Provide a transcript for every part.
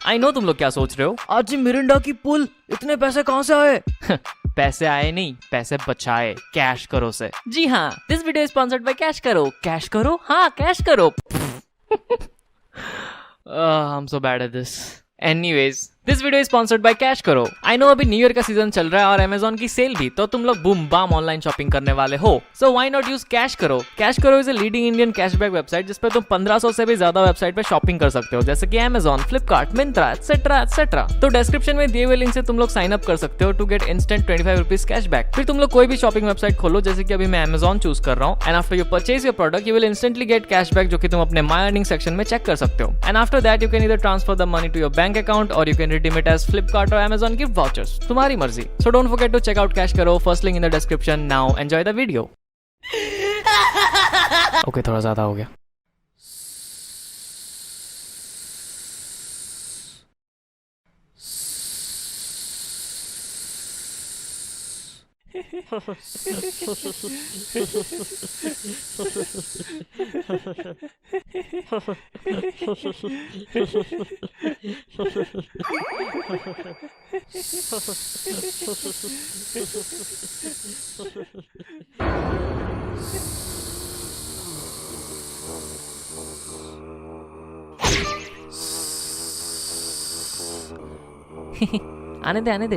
I know तुम लोग क्या सोच रहे हो। आज मिरिंडा की पुल, इतने पैसे कहाँ से आए? पैसे आए नहीं, पैसे बचाए कैश करो से। जी हाँ, this video is sponsored by cash करो। कैश करो, हाँ कैश करो। I'm so bad at this. Anyways, this video is sponsored by cash करो। आई नो अभी न्यू ईयर का सीजन चल रहा है और अमेजोन की सेल भी, तो तुम लोग बूम बाम ऑनलाइन शॉपिंग करने वाले हो। So why not use cash करो। कैश करो is a leading Indian cashback website जिसपे तुम 1500 से भी ज्यादा वेबसाइट पे शॉपिंग कर सकते हो, जैसे कि Amazon, Flipkart, Myntra etcetera etcetera. तो डिस्क्रिप्शन में दिए हुए लिंक से तुम लोग साइन अप कर सकते हो to get instant 25 rupees cashback. फिर तुम लोग कोई भी शॉपिंग वेबसाइट खोलो, जैसे कि अभी मैं अमेजोन चूज कर रहा हूँ, and after you purchase your product you will instantly get cashback, जो कि तुम अपने माई अर्निंग सेक्शन में चेक कर सकते हो। And after that you can either transfer the money to your bank account और you can redeem it as Flipkart और Amazon gift vouchers, तुम्हारी मर्जी। So don't forget to check out cash करो, first link in the description. Now enjoy the video. Okay, थोड़ा ज्यादा हो गया। आने दे आने दे।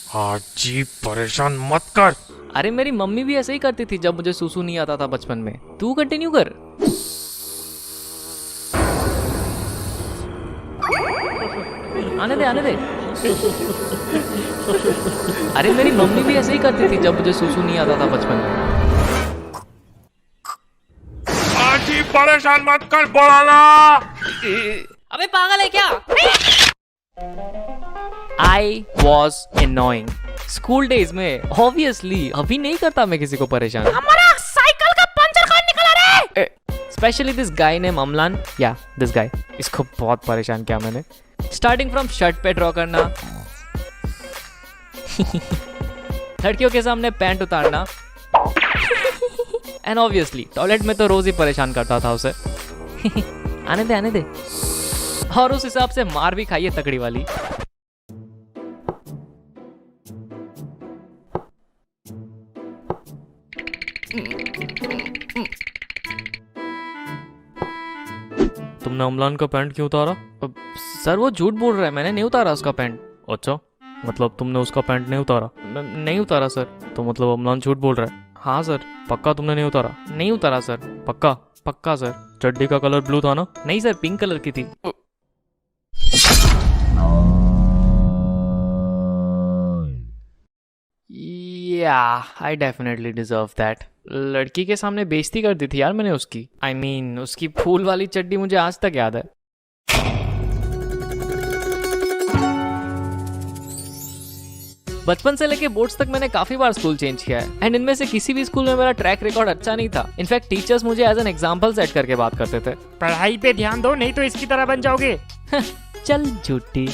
हाजी परेशान मत कर। अरे मेरी मम्मी भी ऐसे ही करती थी जब मुझे सुसु नहीं आता था बचपन में। तू कंटिन्यू कर। आने दे आने दे। अरे मेरी मम्मी भी ऐसे ही करती थी जब मुझे सुसु नहीं आता था बचपन में। हाजी परेशान मत कर, बोला। अबे पागल है क्या? I was annoying. School days में ऑब्वियसली अभी नहीं करता मैं किसी को परेशान। हमारा साइकिल का पंचर कौन निकला रे? Specially this guy name Amlan, या दिस गाय, इसको बहुत परेशान किया मैंने। स्टार्टिंग फ्रॉम शर्ट पे ड्रॉ करना, लड़कियों के सामने पैंट उतारना, एंड ऑब्वियसली टॉयलेट में तो रोज ही परेशान करता था उसे। आने दे आने दे। और उस हिसाब से मार भी खाइए तगड़ी वाली। तुमने अमलान का पैंट क्यों उतारा? सर वो झूठ बोल रहा है, मैंने नहीं उतारा उसका पैंट। अच्छा, मतलब तुमने उसका पैंट नहीं उतारा? नहीं उतारा सर। तो मतलब अमलान झूठ बोल रहा है? हाँ सर। पक्का तुमने नहीं उतारा? नहीं उतारा सर। पक्का? पक्का सर। चड्डी का कलर ब्लू था ना? नहीं सर, पिंक कलर की थी। I definitely deserve that. लड़की के सामने बेइज्जती कर दी थी यार मैंने उसकी। आई मीन उसकी फूल वाली चड्डी मुझे आज तक याद है। बचपन से लेके बोर्ड्स तक मैंने काफी बार स्कूल चेंज किया है, एंड इनमें से किसी भी स्कूल में मेरा ट्रैक रिकॉर्ड अच्छा नहीं था। इनफैक्ट टीचर्स मुझे एज एन एग्जांपल सेट करके बात करते थे। पढ़ाई पे ध्यान दो, नहीं तो इसकी तरह बन जाओगे। चल झूठी।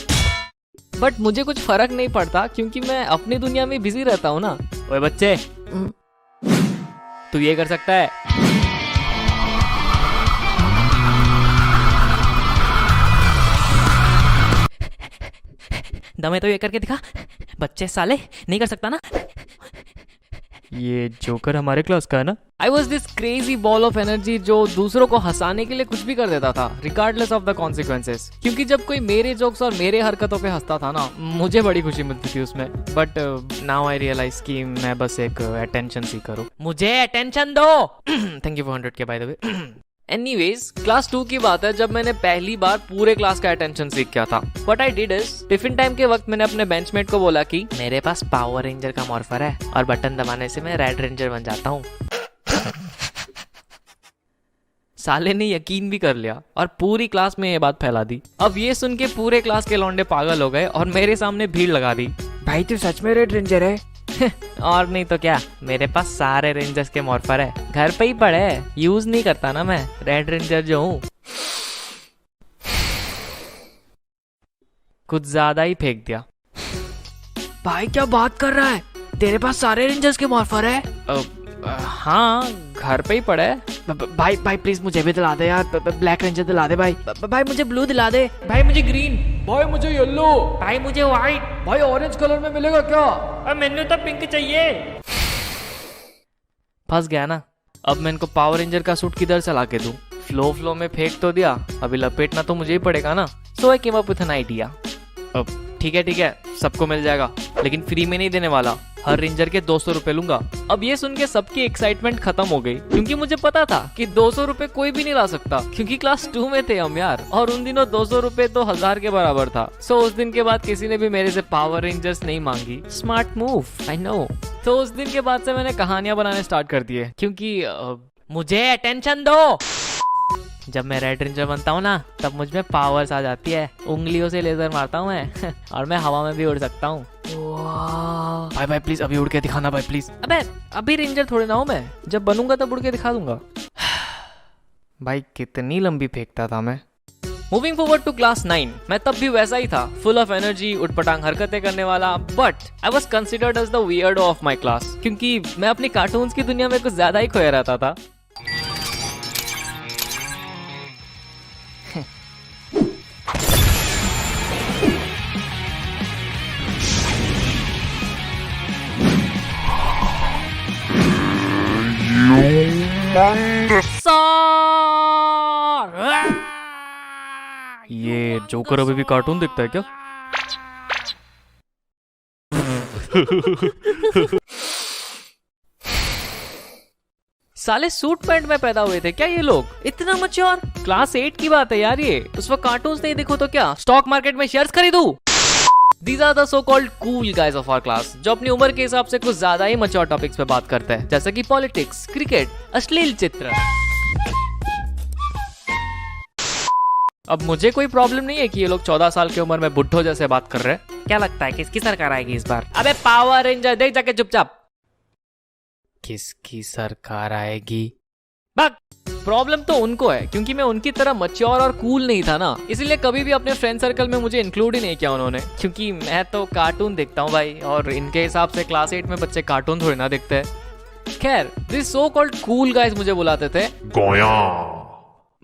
बट मुझे कुछ फर्क नहीं पड़ता क्योंकि मैं अपनी दुनिया में बिजी रहता हूँ ना। ओए बच्चे, तू ये कर सकता है? दमे तो ये करके दिखा। बच्चे साले नहीं कर सकता ना। ये जोकर हमारे क्लास का है ना? I was this crazy ball of energy जो दूसरों को हंसाने के लिए कुछ भी कर देता था, रिगार्डलेस ऑफ द कॉन्सिक्वेंसेस। क्योंकि जब कोई मेरे जोक्स और मेरे हरकतों पे हंसता था ना, मुझे बड़ी खुशी मिलती थी उसमें। बट नाउ आई रियलाइज कि मैं बस एक अटेंशन सीकर हूँ। मुझे अटेंशन दो। Thank you for 100K by the way. Anyways, class 2 की बात है जब मैंने पहली बार पूरे क्लास का अटेंशन सीख किया था। What I did is, tiffin time के वक्त मैंने अपने बेंचमेट को बोला कि मेरे पास पावर रेंजर का मॉर्फर है और बटन दबाने से मैं रेड रेंजर बन जाता हूँ। साले ने यकीन भी कर लिया और पूरी क्लास में ये बात फैला दी। अब ये सुन के पूरे क्लास के लौंडे पागल हो गए और मेरे सामने भीड़ लगा दी। भाई तू सच में रेड रेंजर है? और नहीं तो क्या, मेरे पास सारे रेंजर्स के मॉर्फर है, घर पे ही पड़े है, यूज नहीं करता ना मैं, रेड रेंजर जो हूँ। कुछ ज्यादा ही फेंक दिया। भाई क्या बात कर रहा है? तेरे पास सारे रेंजर्स के मॉर्फर है? हाँ, घर पे ही पड़ा है। भाई भाई प्लीज मुझे भी दिला दे यार, ब्लैक रेंजर दिला दे भाई। भाई मुझे ब्लू दिला दे। भाई मुझे ग्रीन। भाई मुझे येलो। भाई मुझे व्हाइट। भाई ऑरेंज कलर में मिलेगा क्या? और मैंने तो पिंक चाहिए। फंस गया ना। अब मैं इनको पावर रेंजर का सूट किधर से ला के दूं? फ्लो में फेंक तो दिया, अभी लपेटना तो मुझे ही पड़ेगा ना। So I came up with an idea. अब ठीक है, सबको मिल जाएगा, लेकिन फ्री में नहीं देने वाला। हर रेंजर के 200 रुपए लूंगा। अब ये सुन के सबकी एक्साइटमेंट खत्म हो गई, क्योंकि मुझे पता था कि 200 रुपए कोई भी नहीं ला सकता, क्योंकि क्लास 2 में थे हम यार, और उन दिनों 200 रुपए तो 1000 के बराबर था। सो उस दिन के बाद किसी ने भी मेरे से पावर रेंजर्स नहीं मांगी। Smart move, I know. तो उस दिन के बाद से मैंने कहानियां बनाने स्टार्ट कर दिए, क्योंकि मुझे अटेंशन दो। जब मैं रेड रेंजर बनता हूँ ना, तब मुझ में पावर्स आ जाती है। उंगलियों से लेजर मारता हूँ मैं और मैं हवा में भी उड़ सकता हूँ। भाई भाई प्लीज अभी उड़ के दिखाना भाई प्लीज। अबे अभी रेंजर थोड़े ना हूँ मैं, जब बनूंगा तब उड़ के दिखा दूंगा। भाई कितनी लंबी फेंकता था मैं। मूविंग फॉरवर्ड टू क्लास 9, मैं तब भी वैसा ही था, फुल ऑफ एनर्जी, उठपटांग हरकतें करने वाला। But I was considered as the weirdo of my class, क्योंकि मैं अपनी कार्टून्स की दुनिया में कुछ ज्यादा ही खोया रहता था। ये जोकर अभी भी कार्टून देखता है क्या? साले सूट पैंट में पैदा हुए थे क्या ये लोग? इतना मच्योर? क्लास 8 की बात है यार ये। उस वक्त कार्टून्स नहीं देखो तो क्या स्टॉक मार्केट में शेयर्स खरीदूं? These are the so-called cool guys of our class, जो अपनी उम्र के हिसाब से कुछ ज्यादा ही मच्योर टॉपिक्स पे बात करते हैं, जैसे कि पॉलिटिक्स, क्रिकेट, अश्लील चित्र। अब मुझे कोई प्रॉब्लम नहीं है कि ये लोग 14 साल की उम्र में बुड्ढों जैसे बात कर रहे हैं। क्या लगता है किसकी सरकार आएगी इस बार? अबे पावर रेंजर देख जाके चुपचाप। किसकी सरकार आएगी? भाग। प्रॉब्लम तो उनको है, क्योंकि मैं उनकी तरह मच्योर और कूल नहीं था ना, इसलिए कभी भी अपने फ्रेंड सर्कल में मुझे इंक्लूड ही नहीं किया उन्होंने, क्योंकि मैं तो कार्टून देखता हूँ भाई, और इनके हिसाब से क्लास 8 में बच्चे कार्टून थोड़ी ना देखते हैं। खैर, this so called cool guys मुझे बुलाते थे गोया,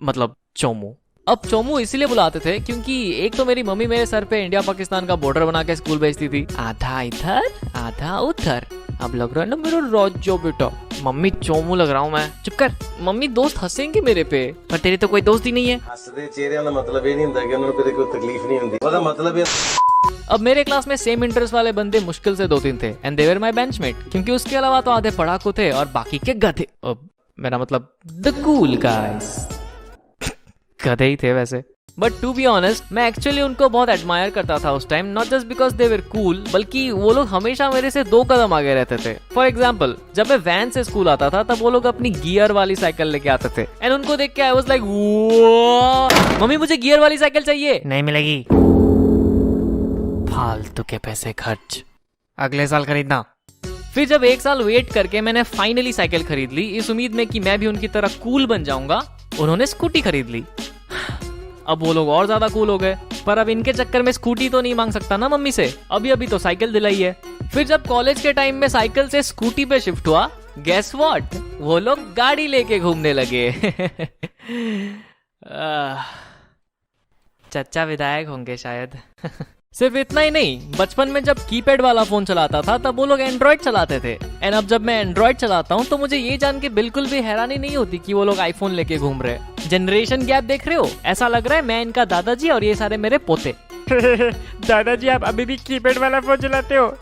मतलब चोमू। अब चोमू इसीलिए बुलाते थे क्योंकि एक तो मेरी मम्मी मेरे सर पे इंडिया पाकिस्तान का बॉर्डर बना के स्कूल भेजती थी, आधा इधर आधा उधर। अब लग रहा है ना मेरा राज्य बेटा। मम्मी चोमू लग रहा हूँ मैं। चुप कर, मम्मी दोस्त हंसेंगे मेरे पे, पर तेरे तो कोई दोस्त ही नहीं है। हसदे चेहरे का मतलब ये नहीं होता कि उन्हें कभी कोई तकलीफ नहीं होती, उसका मतलब ये। अब मेरे क्लास में सेम इंटरेस्ट वाले बंदे मुश्किल से 2-3 थे, and they were my benchmate, क्योंकि उसके अलावा तो आधे पढ़ाकू थे और बाकी के गधे। अब मेरा मतलब द कूल गाइस। गधे ही थे वैसे। बट टू बी ऑनेस्ट, मैं एक्चुअली उनको बहुत एडमायर करता था उस time, not just because they were cool, बल्कि वो लोग हमेशा मेरे से 2 कदम आगे रहते थे। फॉर एग्जाम्पल, जब मैं वैन से स्कूल आता था तब वो लोग अपनी गियर वाली साइकिल लेके आते थे, एंड उनको देख के आई वाज लाइक, मम्मी मुझे गियर वाली साइकिल चाहिए। नहीं मिलेगी, फालतू के पैसे खर्च, अगले साल खरीदना। फिर जब 1 साल वेट करके मैंने फाइनली साइकिल खरीद ली, इस उम्मीद में कि मैं भी उनकी तरह कूल बन जाऊंगा, उन्होंने स्कूटी खरीद ली। अब वो लोग और ज्यादा कूल हो गए, पर अब इनके चक्कर में स्कूटी तो नहीं मांग सकता ना मम्मी से, अभी अभी तो साइकिल दिलाई है। फिर जब कॉलेज के टाइम में साइकिल से स्कूटी पे शिफ्ट हुआ, गेस व्हाट, वो लोग गाड़ी लेके घूमने लगे। चचा विधायक होंगे शायद। सिर्फ इतना ही नहीं, बचपन में जब कीपैड वाला फोन चलाता था तब वो लोग एंड्रॉइड चलाते थे, एंड अब जब मैं एंड्रॉइड चलाता हूँ तो मुझे ये जान के बिल्कुल भी हैरानी नहीं होती कि वो लोग आईफोन लेके घूम रहे हैं। जनरेशन गैप देख रहे हो? ऐसा लग रहा है मैं इनका दादाजी और ये सारे मेरे पोते। दादाजी आप अभी भी कीपैड वाला फोन चलाते हो?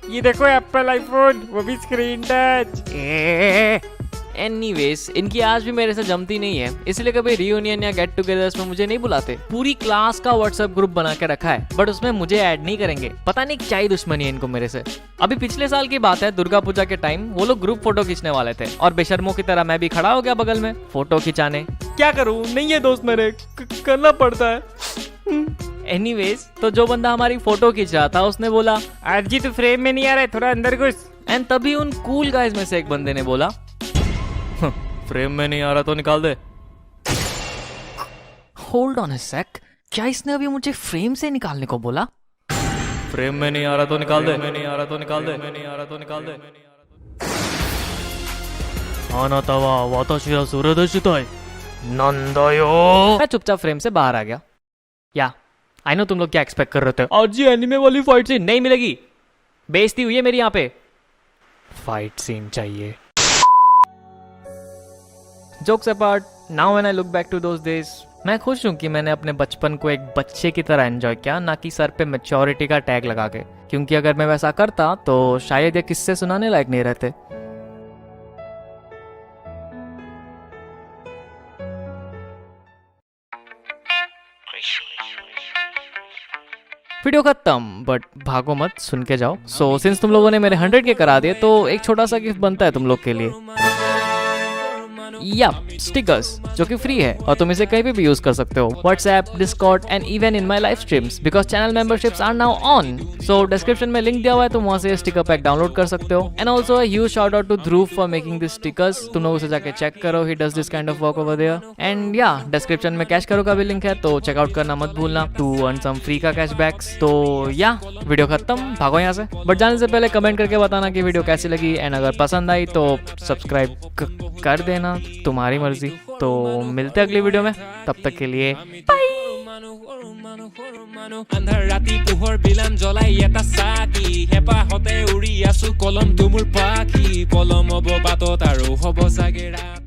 ये देखो एप्पल आईफोन, वो भी स्क्रीन टच। एनीवेज, इनकी आज भी मेरे से जमती नहीं है, इसलिए कभी रियूनियन या गेट टुगेदर्स में मुझे नहीं बुलाते। पूरी क्लास का व्हाट्सएप ग्रुप बना के रखा है, बट उसमें मुझे ऐड नहीं करेंगे। पता नहीं क्या ही दुश्मनी है इनको मेरे से। अभी पिछले साल की बात है, दुर्गा पूजा के टाइम वो लोग ग्रुप फोटो खींचने वाले थे, और बेशर्मों की तरह मैं भी खड़ा हो गया बगल में फोटो खिंचाने। क्या करूं, नहीं है दोस्त मेरे, करना पड़ता है। एनीवेज, तो जो बंदा हमारी फोटो खींच रहा था उसने बोला, आज जी तू फ्रेम में नहीं आ रहा है, थोड़ा अंदर घुस। एंड तभी उन कूल गाइज में से एक बंदे ने बोला, फ्रेम में नहीं आ रहा तो निकाल दे। होल्ड ऑन अ सेक, क्या इसने अभी मुझे फ्रेम से निकालने को बोला? फ्रेम में नहीं आ रहा तो निकाल दे, नहीं आ रहा तो निकाल दे, नहीं आ रहा तो निकाल दे। आनाता वा वाताशी रा सुरदर्शिताई नंदायो। मैं चुपचाप फ्रेम से बाहर आ गया। या आई नो तुम लोग क्या एक्सपेक्ट कर रहे थे, आज ये एनिमे वाली फाइट सीन नहीं मिलेगी, बेइज्जती हुई है मेरी यहाँ पे, फाइट सीन चाहिए। Jokes apart, now when I look back to those days, मैं खुश हूँ कि मैंने अपने बचपन को एक बच्चे की तरह एंजॉय किया, ना कि सर पे मैच्योरिटी का टैग लगा के, क्योंकि अगर मैं वैसा करता तो शायद ये किस्से सुनाने लायक नहीं रहते। वीडियो खत्म, बट भागो मत, सुन के जाओ। सो सिंस तुम लोगों ने मेरे 100 के करा दिए तो एक छोटा सा गिफ्ट बनता है तुम लोग के लिए, या स्टिकर्स, जो कि फ्री है और तुम इसे कहीं भी यूज कर सकते हो, WhatsApp, Discord and even in my live streams, because channel memberships are now on. So description में लिंक दिया हुआ है, तुम वहां से स्टिकर पैक डाउनलोड कर सकते हो। And also a huge shout out to Dhruv for making this stickers, तुम लोग उसे जाके चेक करो, he does this kind of work over there. And या डिस्क्रिप्शन में कैश करो का भी लिंक है, तो चेकआउट करना मत भूलना टू अर्न सम फ्री का कैशबैक्स। तो या वीडियो खत्म, भागो यहाँ से, बट जाने से पहले कमेंट करके बताना कि वीडियो कैसी लगी, एंड अगर पसंद आई तो सब्सक्राइब कर देना, तुम्हारी मर्जी। तो मिलते हैं अगली वीडियो में, तब तक के लिए আন্ধাৰ ৰাতি পোহৰ বিলাম জ্বলাই এটা চাকি হেঁপাহতে উৰি আছো কলম তুমুৰ পাখি পলম হ'ব বাটত আৰু হ'ব চাগে ৰাতি।